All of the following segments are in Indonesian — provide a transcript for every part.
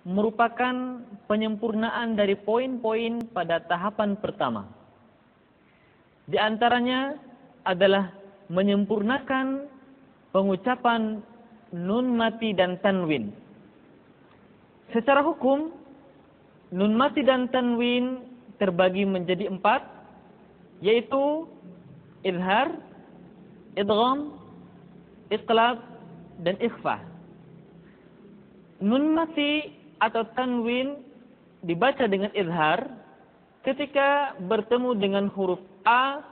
merupakan penyempurnaan dari poin-poin pada tahapan pertama. Di antaranya adalah menyempurnakan pengucapan nun mati dan tanwin. Secara hukum, nun mati dan tanwin terbagi menjadi 4, yaitu izhar, idgham, iqlab, dan ikhfa. Nun mati atau tanwin dibaca dengan izhar ketika bertemu dengan huruf a,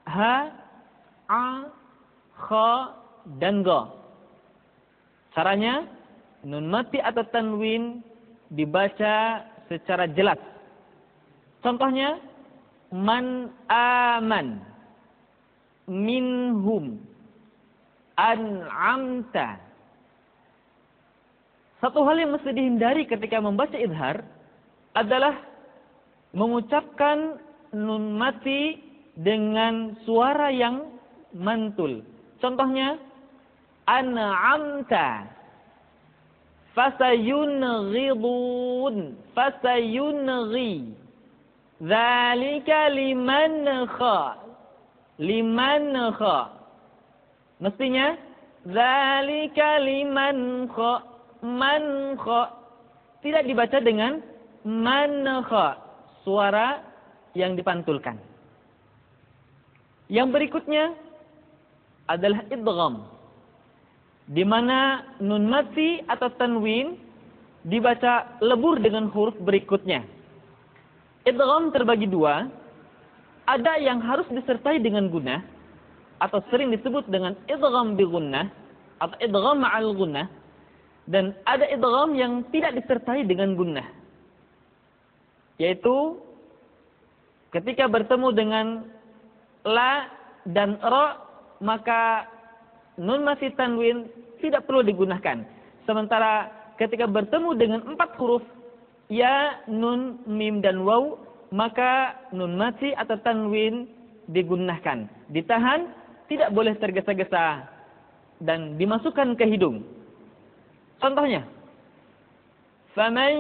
ha, a, kha, dan ga. Caranya, nun mati atau tanwin dibaca secara jelas. Contohnya, man aman, minhum, an'amta. Satu hal yang mesti dihindari ketika membaca izhar adalah mengucapkan nun mati dengan suara yang mantul. Contohnya, an'amta, fasayunghidun, fasayunghi, dzalika liman kha, liman kha. Mestinya dzalika liman kha, man kha. Tidak dibaca dengan man kha, suara yang dipantulkan. Yang berikutnya adalah idgham, di mana nun mati atau tanwin dibaca lebur dengan huruf berikutnya. Idgham terbagi 2, ada yang harus disertai dengan gunnah atau sering disebut dengan idgham bi gunnah atau idgham ma'al gunnah, dan ada idgham yang tidak disertai dengan gunnah, yaitu ketika bertemu dengan la dan ra, maka nun mati tanwin tidak perlu digunakan. Sementara ketika bertemu dengan 4 huruf ya, nun, mim, dan waw, maka nun mati atau tanwin digunakan. Ditahan, tidak boleh tergesa-gesa, dan dimasukkan ke hidung. Contohnya, faman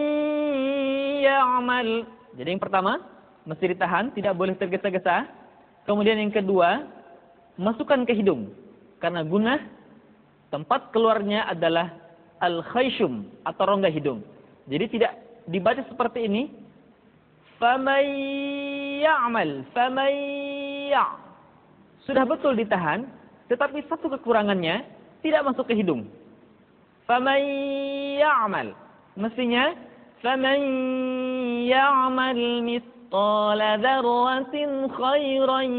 ya'mal. Jadi yang pertama, mesti ditahan, tidak boleh tergesa-gesa. Kemudian yang kedua, masukkan ke hidung. Karena gunnah, tempat keluarnya adalah al-khayshum atau rongga hidung. Jadi tidak dibaca seperti ini. Faman ya'mal, faman ya'. Sudah betul ditahan, tetapi satu kekurangannya, tidak masuk ke hidung. Faman ya'mal. Mestinya, faman ya'mal mithqala dzarratin khairan.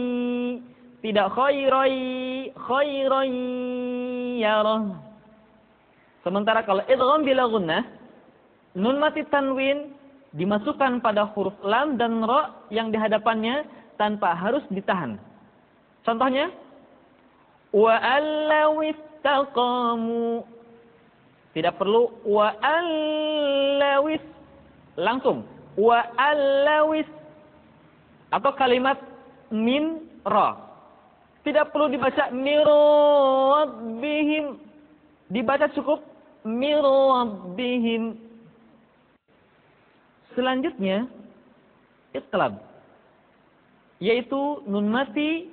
Tidak khairan yarah. Sementara kalau idgham bila gunnah, nun mati tanwin dimasukkan pada huruf lam dan ra yang dihadapannya tanpa harus ditahan. Contohnya, wa allaw istaqamu. Tidak perlu wa allawis, langsung wa allawis. Atau kalimat min ra, tidak perlu dibaca mirabbihim, dibaca cukup mirabbihim. Selanjutnya iqlab, yaitu nun mati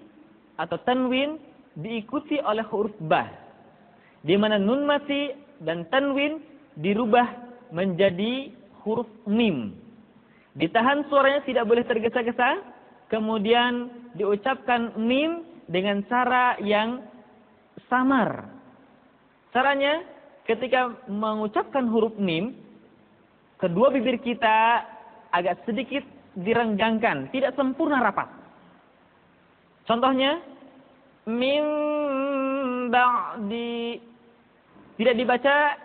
atau tanwin diikuti oleh huruf ba, di mana nun mati dan tanwin dirubah menjadi huruf mim. Ditahan suaranya, tidak boleh tergesa-gesa. Kemudian diucapkan mim dengan cara yang samar. Caranya, ketika mengucapkan huruf mim, kedua bibir kita agak sedikit direnggangkan, tidak sempurna rapat. Contohnya, mim ba'di. Tidak dibaca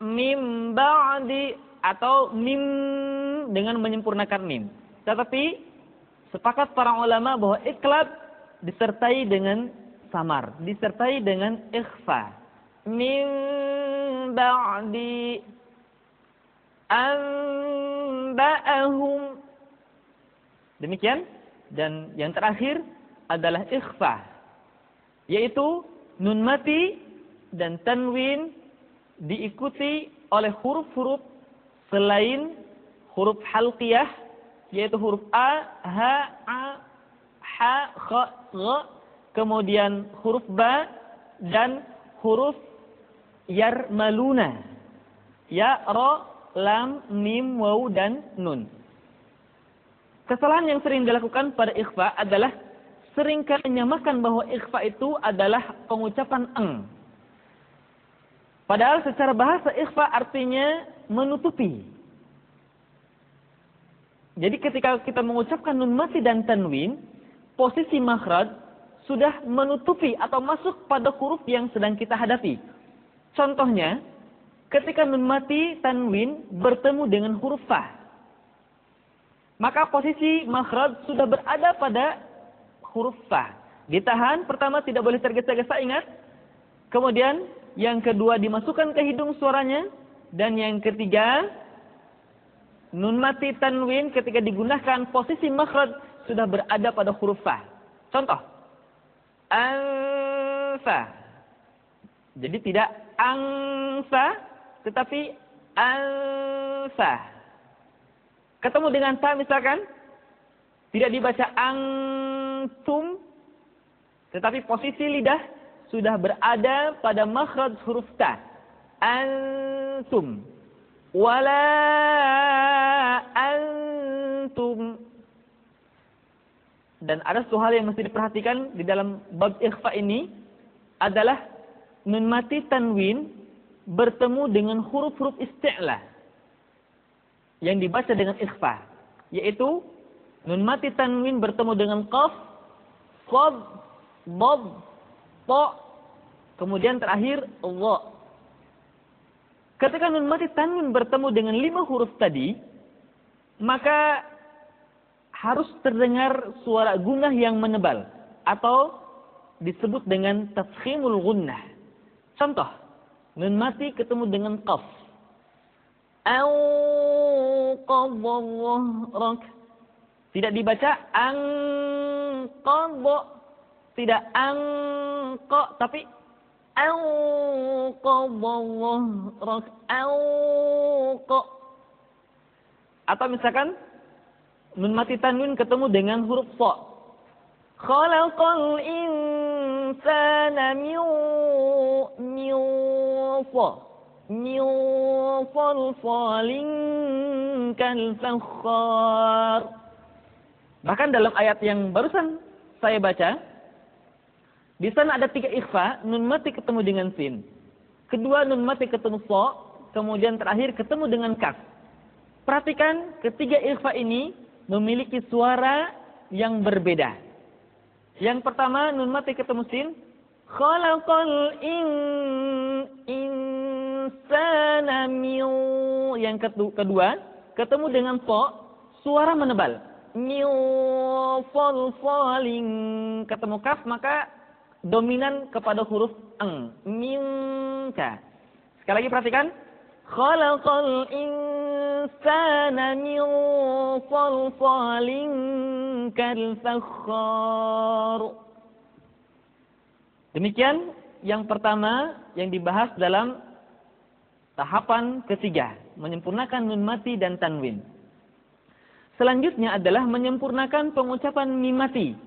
mim ba'di atau mim dengan menyempurnakan mim. Tetapi sepakat para ulama bahwa iqlab disertai dengan samar, disertai dengan ikhfa. Mim ba'di anba'ahum. Demikian. Dan yang terakhir adalah ikhfa, yaitu nun mati dan tanwin diikuti oleh huruf-huruf selain huruf halqiyah, yaitu huruf A, Ha, A, Ha, Kha, Gha, kemudian huruf Ba, dan huruf yarmaluna. Ya, Ra, Lam, Mim, Waw, dan Nun. Kesalahan yang sering dilakukan pada ikhfa adalah seringkali menyamakan bahwa ikhfa itu adalah pengucapan eng. Padahal secara bahasa ikhfa artinya menutupi. Jadi ketika kita mengucapkan nun mati dan tanwin, posisi makhraj sudah menutupi atau masuk pada huruf yang sedang kita hadapi. Contohnya, ketika nun mati tanwin bertemu dengan huruf fa, maka posisi makhraj sudah berada pada huruf fa. Ditahan, pertama tidak boleh tergesa-gesa, ingat. Kemudian yang kedua dimasukkan ke hidung suaranya, dan yang ketiga nun mati tanwin ketika digunakan posisi makhraj sudah berada pada huruf fa. Contoh, anfa. Jadi tidak angfa, tetapi anfa. Ketemu dengan ta misalkan, tidak dibaca angtum, tetapi posisi lidah sudah berada pada makhraj huruf ta. Antum. Wala antum. Dan ada satu hal yang mesti diperhatikan di dalam bab ikhfa ini adalah nun mati tanwin bertemu dengan huruf-huruf isti'la yang dibaca dengan ikhfa, yaitu nun mati tanwin bertemu dengan qaf, sad, dad, ta, kemudian terakhir dha. Ketika nun mati tanwin bertemu dengan 5 huruf tadi, maka harus terdengar suara gunnah yang menebal atau disebut dengan tafkhimul gunnah. Contoh, nun mati ketemu dengan qaf. Anqadha. Tidak dibaca anqadha, tidak angqa, tapi anqadha. Anqa. Atau misalkan nun mati tanwin ketemu dengan huruf fa. Khalaqal insana min salsalin kal fakhar. Bahkan dalam ayat yang barusan saya baca, di sana ada 3 ikhfa, nun mati ketemu dengan sin. Kedua nun mati ketemu fa, kemudian terakhir ketemu dengan kaf. Perhatikan ketiga ikhfa ini memiliki suara yang berbeda. Yang pertama nun mati ketemu sin, khalaqal insana min. Yang kedua ketemu dengan fa, suara menebal. Min salsalin, ketemu kaf maka dominan kepada huruf eng. Minka. Sekali lagi perhatikan, khalaqal insana min salsalin kal fakhar. Demikian yang pertama yang dibahas dalam tahapan ketiga, menyempurnakan nun mati dan tanwin. Selanjutnya adalah menyempurnakan pengucapan mim mati.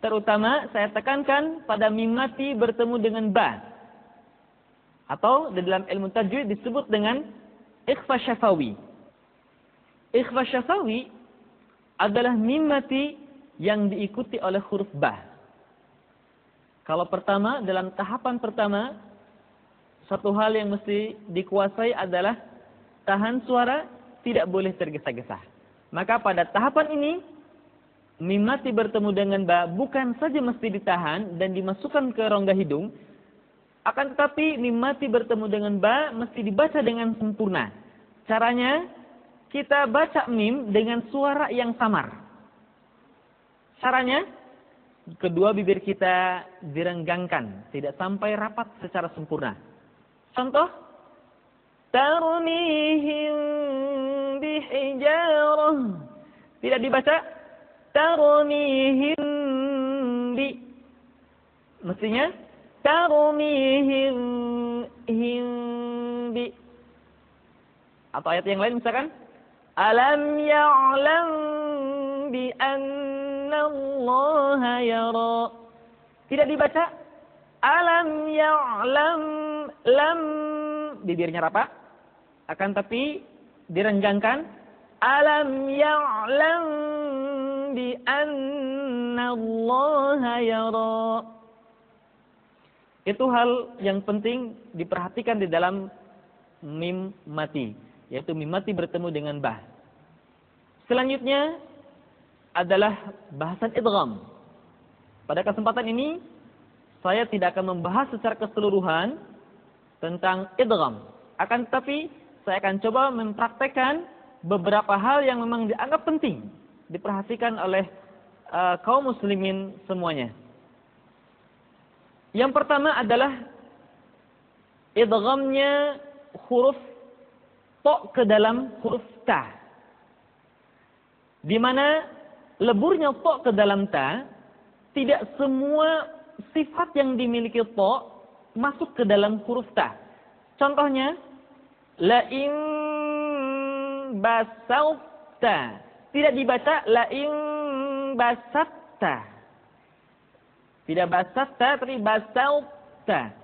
Terutama saya tekankan pada mim mati bertemu dengan ba. Atau di dalam ilmu tajwid disebut dengan ikhfa syafawi. Ikhfa syafawi adalah mim mati yang diikuti oleh huruf ba. Kalau pertama, dalam tahapan pertama, satu hal yang mesti dikuasai adalah tahan suara, tidak boleh tergesa-gesa. Maka pada tahapan ini, mim mati bertemu dengan ba bukan saja mesti ditahan dan dimasukkan ke rongga hidung, akan tetapi mim mati bertemu dengan ba mesti dibaca dengan sempurna. Caranya, kita baca mim dengan suara yang samar. Caranya, kedua bibir kita direnggangkan, tidak sampai rapat secara sempurna. Contoh, tarmihim bihijarah. Tidak dibaca tarmihim bi. Mestinya tarmihim bi. Atau ayat yang lain misalkan, alam ya'lam bi anna Allah yara. Tidak dibaca alam ya'lam, lam bibirnya rapat, akan tapi direnggangkan, alam ya'lam bi anna Allah yara. Itu hal yang penting diperhatikan di dalam mim mati, yaitu mim mati bertemu dengan ba. Selanjutnya adalah bahasan idgham. Pada kesempatan ini saya tidak akan membahas secara keseluruhan tentang idgham. Akan tetapi saya akan coba mempraktekkan beberapa hal yang memang dianggap penting diperhatikan oleh kaum muslimin semuanya. Yang pertama adalah idghamnya huruf to ke dalam huruf ta. Di mana leburnya to ke dalam ta, tidak semua sifat yang dimiliki to masuk ke dalam huruf ta. Contohnya, la in basauta. Tidak dibaca la in basatta. Tidak basatta, tapi basauta.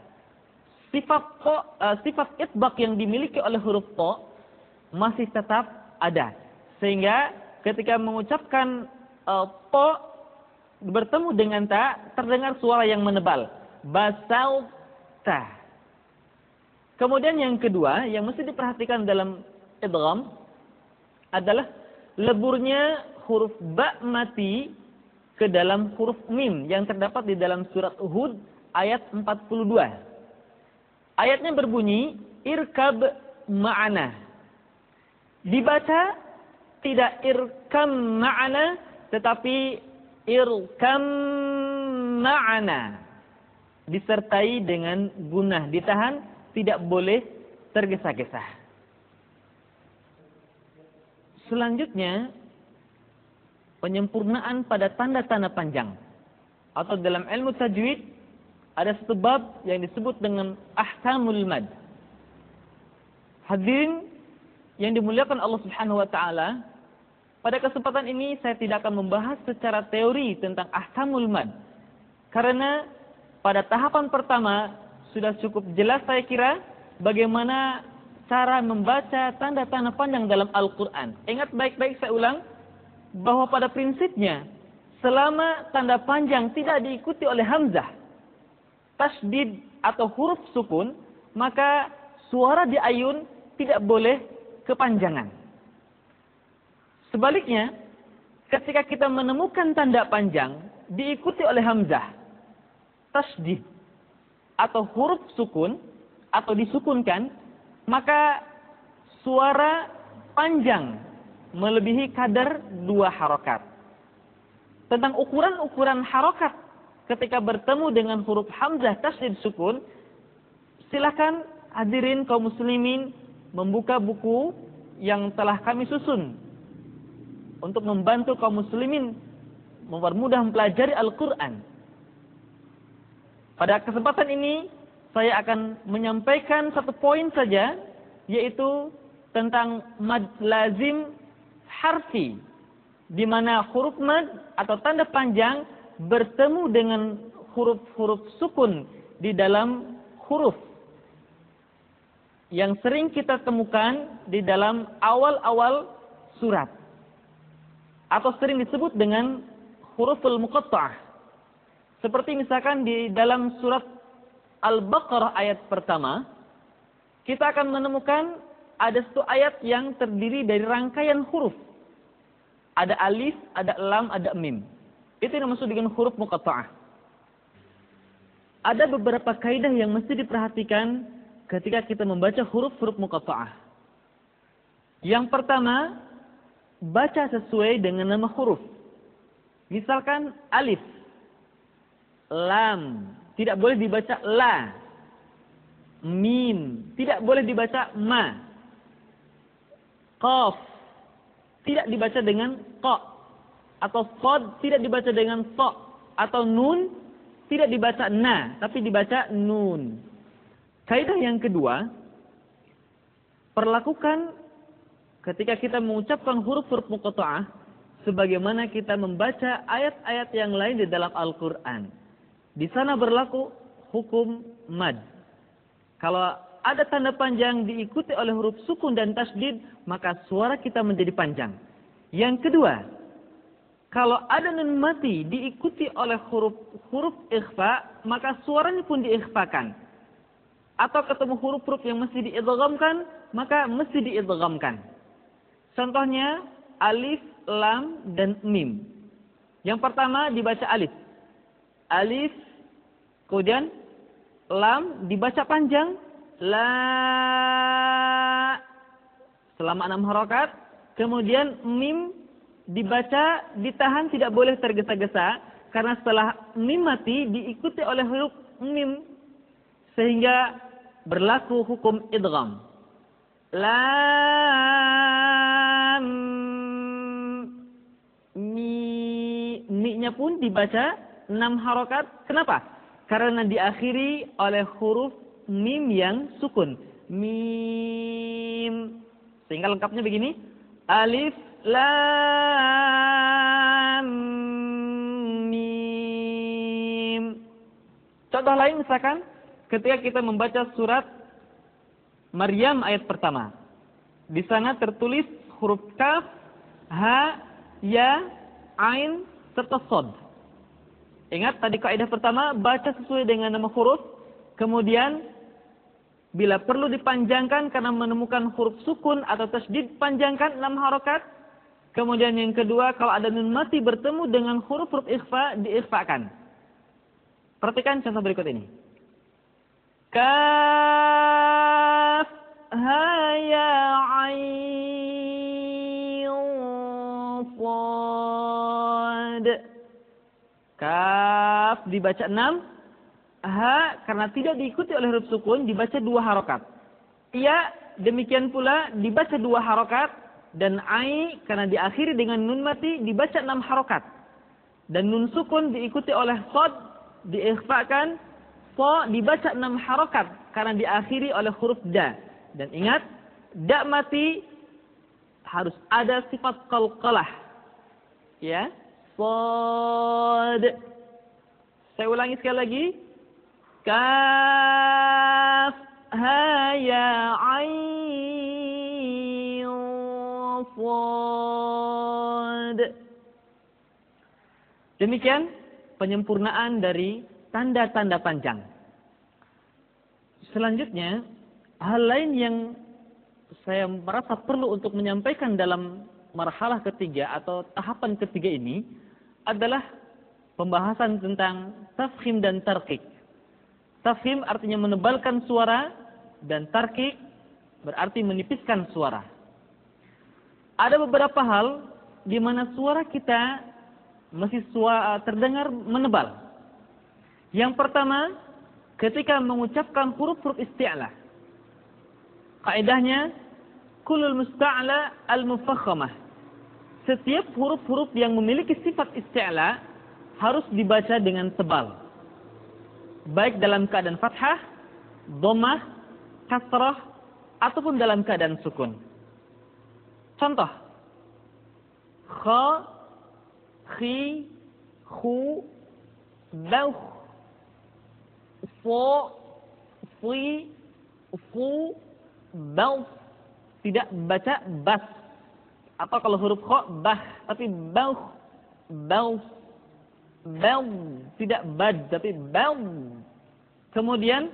Sifat itbaq yang dimiliki oleh huruf to masih tetap ada. Sehingga ketika mengucapkan to bertemu dengan ta, terdengar suara yang menebal. Basauta. Kemudian yang kedua, yang mesti diperhatikan dalam idgham adalah leburnya huruf ba mati ke dalam huruf mim yang terdapat di dalam surat Hud ayat 42. Ayatnya berbunyi, irkab ma'ana. Dibaca tidak irkam ma'ana, tetapi irkam ma'ana. Disertai dengan gunah, ditahan, tidak boleh tergesa-gesa. Selanjutnya, penyempurnaan pada tanda-tanda panjang. Atau dalam ilmu tajwid, ada satu bab yang disebut dengan ahkamul mad. Hadirin yang dimuliakan Allah Subhanahu wa taala, pada kesempatan ini saya tidak akan membahas secara teori tentang ahkamul mad. Karena pada tahapan pertama sudah cukup jelas saya kira bagaimana cara membaca tanda-tanda panjang dalam Al-Qur'an. Ingat baik-baik, saya ulang, bahwa pada prinsipnya selama tanda panjang tidak diikuti oleh hamzah, tasdid atau huruf sukun, maka suara di ayun tidak boleh kepanjangan. Sebaliknya, ketika kita menemukan tanda panjang diikuti oleh hamzah, tasdid atau huruf sukun atau disukunkan, maka suara panjang melebihi kadar 2 harokat. Tentang ukuran-ukuran harokat ketika bertemu dengan huruf hamzah tasdid sukun, silakan hadirin kaum muslimin membuka buku yang telah kami susun untuk membantu kaum muslimin mempermudah mempelajari Al-Quran. Pada kesempatan ini saya akan menyampaikan satu poin saja, yaitu tentang mad lazim harfi, di mana huruf mad atau tanda panjang bertemu dengan huruf-huruf sukun di dalam huruf yang sering kita temukan di dalam awal-awal surat atau sering disebut dengan huruful muqatta'ah. Seperti misalkan di dalam surat Al-Baqarah ayat pertama, kita akan menemukan ada satu ayat yang terdiri dari rangkaian huruf. Ada alif, ada lam, ada mim. Itu yang dimaksud dengan huruf muqatta'ah. Ada beberapa kaidah yang mesti diperhatikan ketika kita membaca huruf-huruf muqatta'ah. Yang pertama, baca sesuai dengan nama huruf. Misalkan alif, lam, tidak boleh dibaca la. Mim, tidak boleh dibaca ma. Qaf, tidak dibaca dengan qa. Atau qad, tidak dibaca dengan ta. Atau nun, tidak dibaca na, tapi dibaca nun. Kaidah yang kedua, perlakukan ketika kita mengucapkan huruf-huruf muqatta'ah sebagaimana kita membaca ayat-ayat yang lain di dalam Al-Qur'an. Di sana berlaku hukum mad. Kalau ada tanda panjang diikuti oleh huruf sukun dan tasydid, maka suara kita menjadi panjang. Yang kedua, kalau ada nun mati diikuti oleh huruf ikhfa, maka suaranya pun diikhfakan. Atau ketemu huruf-huruf yang mesti diidghamkan, maka mesti diidghamkan. Contohnya alif, lam, dan mim. Yang pertama dibaca alif. Alif, kemudian lam dibaca panjang, la selama 6 harokat. Kemudian mim dibaca ditahan, tidak boleh tergesa-gesa, karena setelah mim mati diikuti oleh huruf mim, sehingga berlaku hukum idgham. Lam, mi-nya pun dibaca 6 harokat. Kenapa? Karena diakhiri oleh huruf mim yang sukun. Mim. Sehingga lengkapnya begini. Alif, lam, mim. Contoh lain misalkan ketika kita membaca surat Maryam ayat pertama. Di sana tertulis huruf kaf, ha, ya, ain, serta sod. Ingat tadi kaidah pertama, baca sesuai dengan nama huruf. Kemudian bila perlu dipanjangkan karena menemukan huruf sukun atau tasydid, panjangkan 6 harokat. Kemudian yang kedua, kalau ada nun mati bertemu dengan huruf-huruf ikhfa, diikhfakan. Perhatikan contoh berikut ini. Kaf, ha, ya, ain, sad. Kaf dibaca 6. Ha karena tidak diikuti oleh huruf sukun dibaca 2 harokat. Ya demikian pula dibaca 2 harokat. Dan ai karena diakhiri dengan nun mati dibaca 6 harokat. Dan nun sukun diikuti oleh sod diikhfakan. So dibaca 6 harokat karena diakhiri oleh huruf da. Dan ingat, da mati harus ada sifat qalqalah. Ya, sod. Saya ulangi sekali lagi. Kaf, ha, ya, ain, sad. Demikian penyempurnaan dari tanda-tanda panjang. Selanjutnya, hal lain yang saya merasa perlu untuk menyampaikan dalam marhalah ketiga atau tahapan ketiga ini adalah pembahasan tentang tafkhim dan tarqiq. Tafkhim artinya menebalkan suara dan tarqiq berarti menipiskan suara. Ada beberapa hal di mana suara kita masih terdengar menebal. Yang pertama, ketika mengucapkan huruf-huruf isti'la. Kaidahnya, kullul musta'la al-mufakhamah. Setiap huruf-huruf yang memiliki sifat isti'la harus dibaca dengan tebal. Baik dalam keadaan fathah, dhammah, kasrah, ataupun dalam keadaan sukun. Contoh. Kha, khi, khu, bauh. Fo, fi, fu, bau. Tidak baca bas. Atau kalau huruf kho, bah. Tapi bau. Bau. Bau. Tidak bad. Tapi bau. Kemudian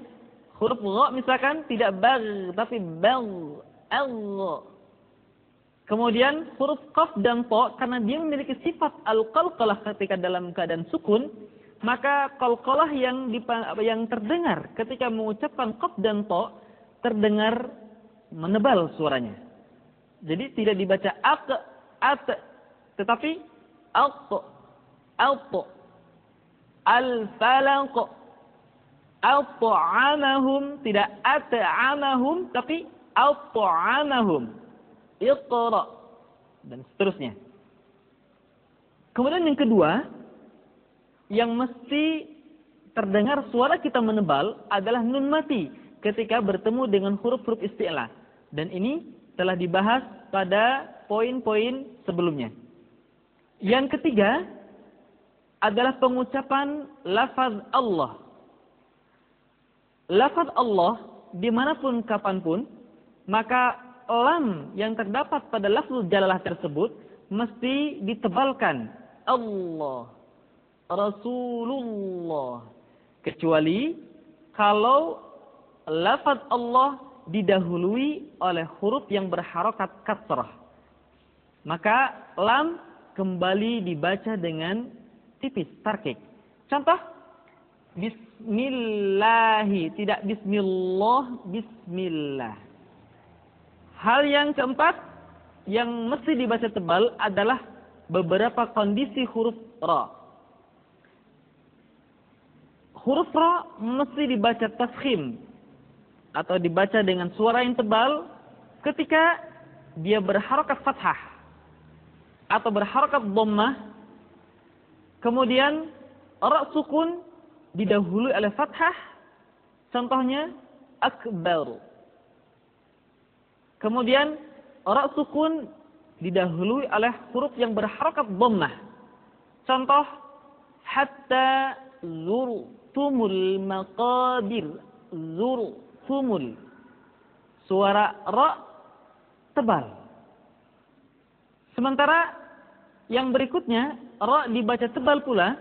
huruf gha misalkan tidak bar. Tapi bau. Al. Kemudian huruf qaf dan to karena dia memiliki sifat al-qalqalah ketika dalam keadaan sukun. Maka qalqalah yang terdengar ketika mengucapkan qaf dan to terdengar menebal suaranya. Jadi tidak dibaca at, tetapi alt, al-falaq, at'amahum, tidak at'amahum tapi at'amahum, iqra, dan seterusnya. Kemudian yang kedua, yang mesti terdengar suara kita menebal adalah nun mati ketika bertemu dengan huruf-huruf isti'la. Dan ini telah dibahas pada poin-poin sebelumnya. Yang ketiga adalah pengucapan lafaz Allah. Lafaz Allah dimanapun kapanpun, maka lam yang terdapat pada lafzul jalalah tersebut mesti ditebalkan. Allah, Rasulullah. Kecuali kalau lafaz Allah didahului oleh huruf yang berharokat kasrah, maka lam kembali dibaca dengan tipis, tarkik. Contoh, bismillahi, tidak bismillah, bismillah. Hal yang keempat yang mesti dibaca tebal adalah beberapa kondisi huruf ra. Huruf ra mesti dibaca tafkhim atau dibaca dengan suara yang tebal ketika dia berharokat fathah atau berharokat dhammah. Kemudian ra sukun didahului oleh fathah. Contohnya akbar. Kemudian ra sukun didahului oleh huruf yang berharokat dhammah. Contoh hatta zurtumul maqabir. Zurtumul. Suara ra tebal. Sementara yang berikutnya ra dibaca tebal pula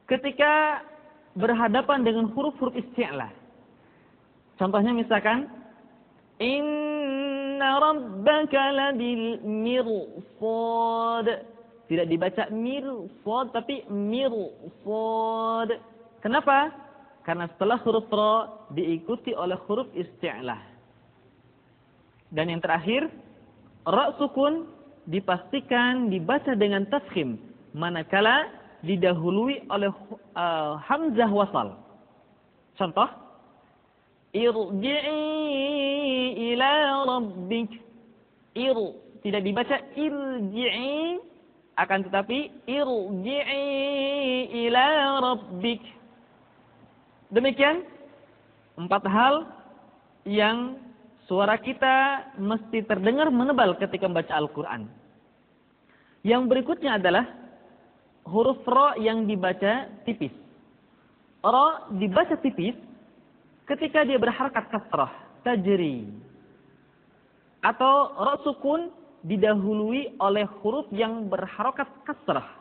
ketika berhadapan dengan huruf-huruf isti'lah. Contohnya misalkan inna rabbaka labil mirsad. Tidak dibaca mirsad tapi mirsad. Kenapa? Karena setelah huruf ra diikuti oleh huruf isti'lah. Dan yang terakhir, ra sukun dipastikan dibaca dengan tafkhim manakala didahului oleh hamzah wasal. Contoh, irji'i ila rabbik. Tidak dibaca irji'i, akan tetapi irji'i ila rabbik. Demikian 4 hal yang suara kita mesti terdengar menebal ketika membaca Al-Quran. Yang berikutnya adalah huruf ra yang dibaca tipis. Ra dibaca tipis ketika dia berharakat kasrah, tajri. Atau ra sukun didahului oleh huruf yang berharakat kasrah.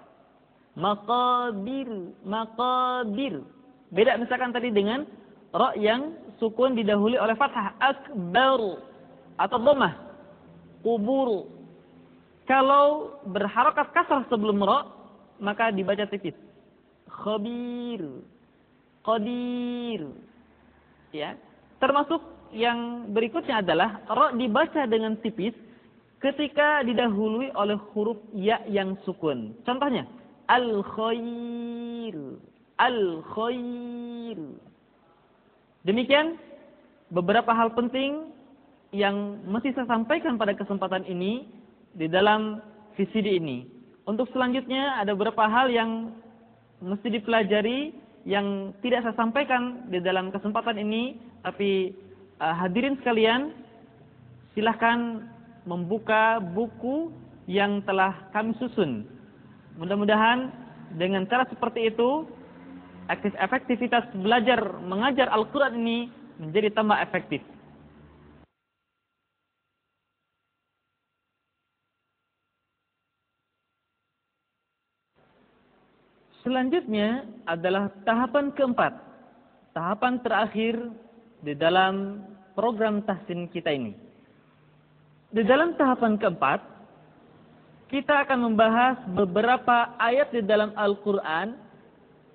Maqabir, maqabir. Beda misalkan tadi dengan ra yang sukun didahului oleh fathah, akbar atau dhammah, kubur. Kalau berharakat kasrah sebelum ra, maka dibaca tipis. Khabir, qadir. Ya. Termasuk yang berikutnya adalah ra dibaca dengan tipis ketika didahului oleh huruf ya yang sukun. Contohnya al-khair, al-khair. Demikian beberapa hal penting yang mesti saya sampaikan pada kesempatan ini di dalam VCD ini. Untuk selanjutnya ada beberapa hal yang mesti dipelajari yang tidak saya sampaikan di dalam kesempatan ini, tapi hadirin sekalian silahkan membuka buku yang telah kami susun. Mudah-mudahan dengan cara seperti itu efektivitas belajar mengajar Al-Quran ini menjadi tambah efektif. Selanjutnya adalah tahapan keempat, tahapan terakhir di dalam program tahsin kita ini. Di dalam tahapan keempat, kita akan membahas beberapa ayat di dalam Al-Quran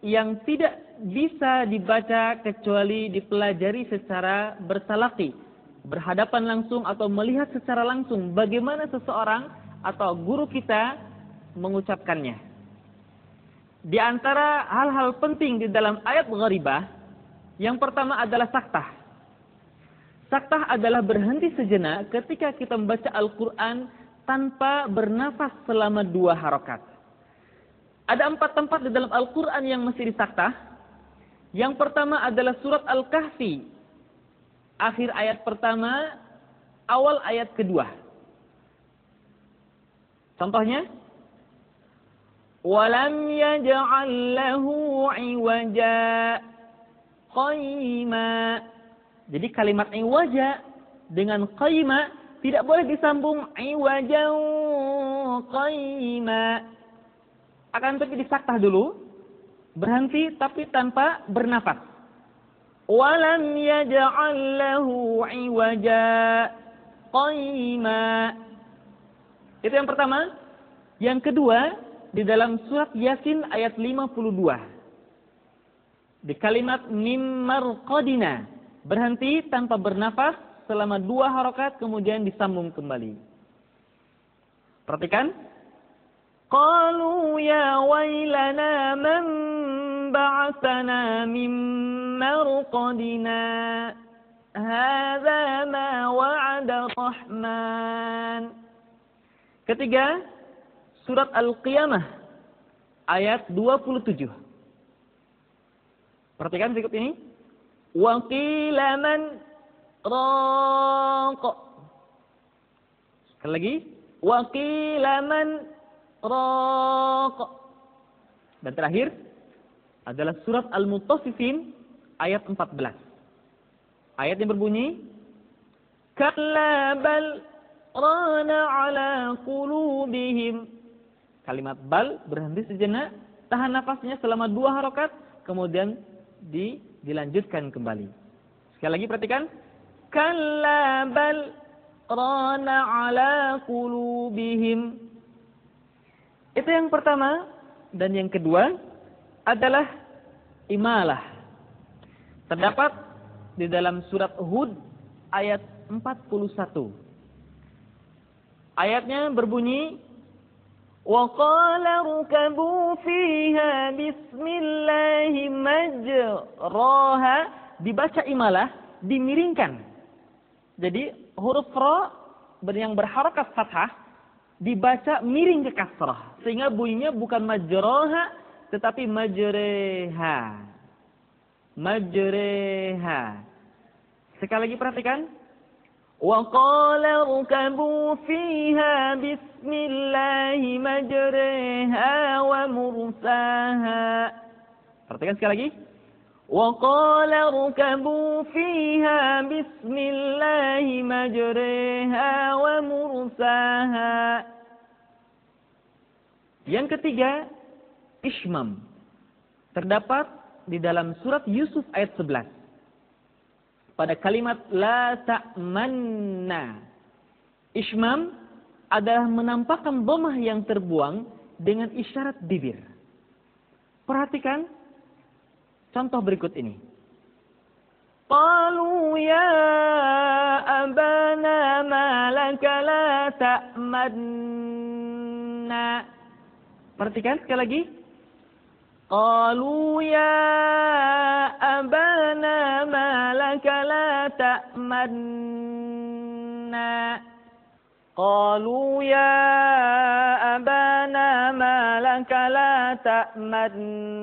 yang tidak bisa dibaca kecuali dipelajari secara bertalaqi, berhadapan langsung atau melihat secara langsung bagaimana seseorang atau guru kita mengucapkannya. Di antara hal-hal penting di dalam ayat gharibah, yang pertama adalah saktah. Saktah adalah berhenti sejenak ketika kita membaca Al-Quran tanpa bernafas selama 2 harokat. Ada 4 tempat di dalam Al-Quran yang mesti disaktah. Yang pertama adalah surat Al-Kahfi, akhir ayat pertama, awal ayat kedua. Contohnya, walam yaj'al lahu 'iwaja qayyima. Jadi kalimat iwaja dengan qayyima tidak boleh disambung iwajan qayyima. Akan tapi disaktah dulu, berhenti tapi tanpa bernafas. Walam yaj'al lahu 'iwaja qayyima. Itu yang pertama. Yang kedua, di dalam surat Yasin ayat 52. Di kalimat mim marqadina, berhenti tanpa bernafas selama 2 harokat, kemudian disambung kembali. Perhatikan. Qalu ya wailana man ba'atsana mim marqadina. Hadza ma wa'ada rahman. Ketiga, surat Al-Qiyamah ayat 27. Perhatikan berikut ini. Wa qila man raq. Sekali lagi. Wa qila man raq. Dan terakhir adalah surat Al-Mutaffifin ayat 14. Ayat yang berbunyi, kalla bal rana ala qulubihim. Kalimat bal berhenti sejenak, tahan nafasnya selama 2 harokat, kemudian dilanjutkan kembali. Sekali lagi perhatikan. Kalla bal rana ala qulubihim. Itu yang pertama. Dan yang kedua adalah imalah. Terdapat di dalam surat Hud ayat 41. Ayatnya berbunyi, wa qala rukabu fiha bismillahi majraha. Dibaca imalah, dimiringkan. Jadi huruf ra yang berharokat fathah dibaca miring ke kasrah, sehingga bunyinya bukan majraha tetapi majreha. Majreha. Sekali lagi perhatikan. Wa qala rukabu fiha bismillahi majreha wa mursaha. Perhatikan sekali lagi. Wa qala rukabu fiha bismillahi majreha wa mursaha. Yang ketiga, ishmam. Terdapat di dalam surat Yusuf ayat 11. Pada kalimat la ta'manna. Ishmam adalah menampakkan dhammah yang terbuang dengan isyarat bibir. Perhatikan contoh berikut ini. Qalu ya abana ma laka la ta'manna. Perhatikan sekali lagi. Qalu ya abana ma laka la ta'manna. Qalu ya abana ma laka la ta'manna.